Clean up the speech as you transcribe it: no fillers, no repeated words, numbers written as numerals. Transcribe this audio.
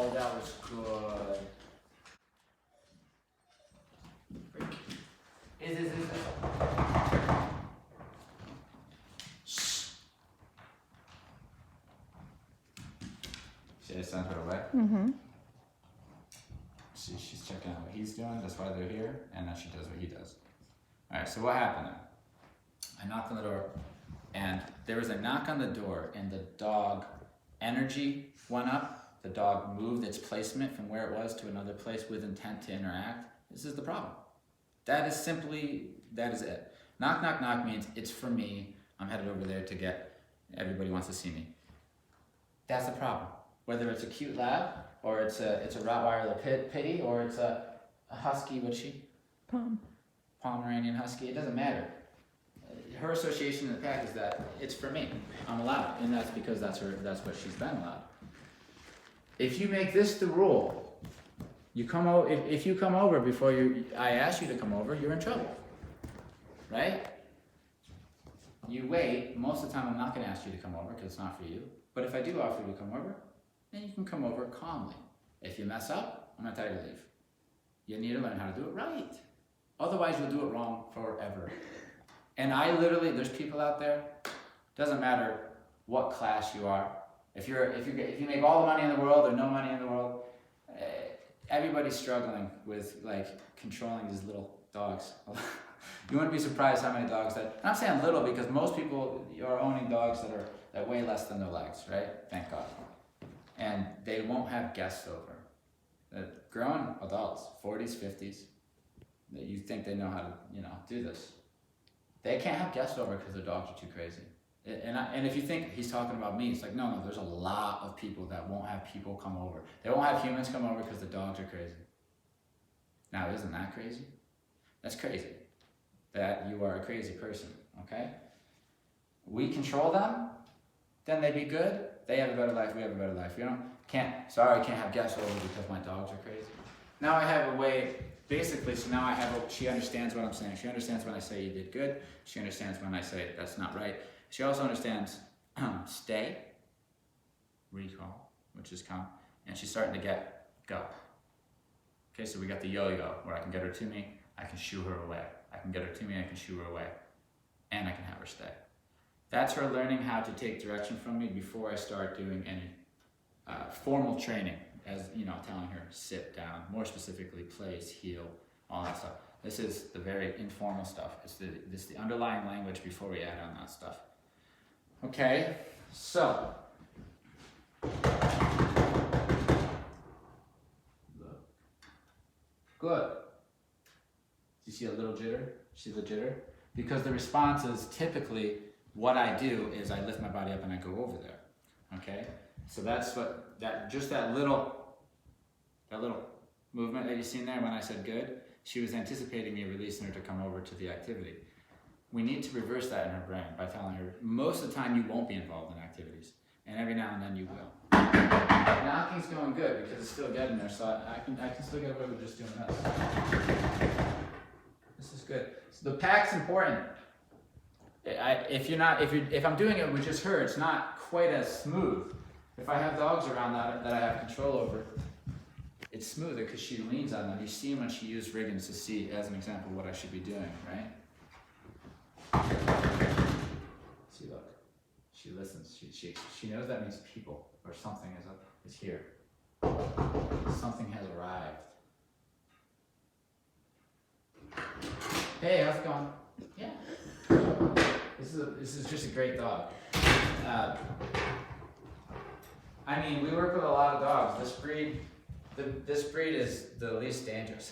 Oh, that was good. Is. Shh. See, I sent her away. Mm-hmm. She's checking out what he's doing. That's why they're here, and then she does what he does. All right. So what happened then? I knocked on the door, and there was a knock on the door, and the dog energy went up. The dog moved its placement from where it was to another place with intent to interact. This is the problem. That is it. Knock, knock, knock means it's for me. I'm headed over there to get, everybody wants to see me. That's the problem. Whether it's a cute lab, or it's a Rottweiler Pitty, or it's a husky, what's she? Pomeranian husky, it doesn't matter. Her association in the pack is that it's for me. I'm allowed, and that's because that's what she's been allowed. If you make this the rule, if you come over before I ask you to come over, you're in trouble, right? You wait. Most of the time, I'm not going to ask you to come over because it's not for you. But if I do offer you to come over, then you can come over calmly. If you mess up, I'm going to tell you to leave. You need to learn how to do it right. Otherwise, you'll do it wrong forever. And there's people out there. Doesn't matter what class you are. If you make all the money in the world or no money in the world, everybody's struggling with controlling these little dogs. You wouldn't be surprised how many dogs that. I'm saying little because most people are owning dogs that weigh less than their legs, right? Thank God. And they won't have guests over. Grown adults, 40s, 50s, that you think they know how to, do this. They can't have guests over because their dogs are too crazy. And if you think he's talking about me, it's like, no, there's a lot of people that won't have people come over. They won't have humans come over because the dogs are crazy. Now, isn't that crazy? That's crazy. That you are a crazy person, okay? We control them, then they be good. They have a better life, we have a better life. Can't have guests over because my dogs are crazy. Now I have a way, basically, so now she understands what I'm saying. She understands when I say you did good. She understands when I say that's not right. She also understands stay, recall, which is come, and she's starting to get go. Okay, so we got the yo-yo, where I can get her to me, I can shoo her away. I can get her to me, I can shoo her away, and I can have her stay. That's her learning how to take direction from me before I start doing any formal training, as telling her sit down, more specifically place, heel, all that stuff. This is the very informal stuff. It's the underlying language before we add on that stuff. Okay, so good. Do you see a little jitter? See the jitter? Because the response is typically what I do is I lift my body up and I go over there. Okay? So that's that little movement that you seen there when I said good, she was anticipating me releasing her to come over to the activity. We need to reverse that in her brain by telling her most of the time you won't be involved in activities, and every now and then you will. Knocking's going good because it's still getting there, so I can still get away with just doing this. This is good. So the pack's important. If I'm doing it with just her, it's not quite as smooth. If I have dogs around that I have control over, it's smoother because she leans on them. You see when she used Riggins to see, as an example, what I should be doing, right? See, look. She listens. She knows that means people or something is here. Something has arrived. Hey, how's it going? Yeah. This is just a great dog. We work with a lot of dogs. This breed is the least dangerous.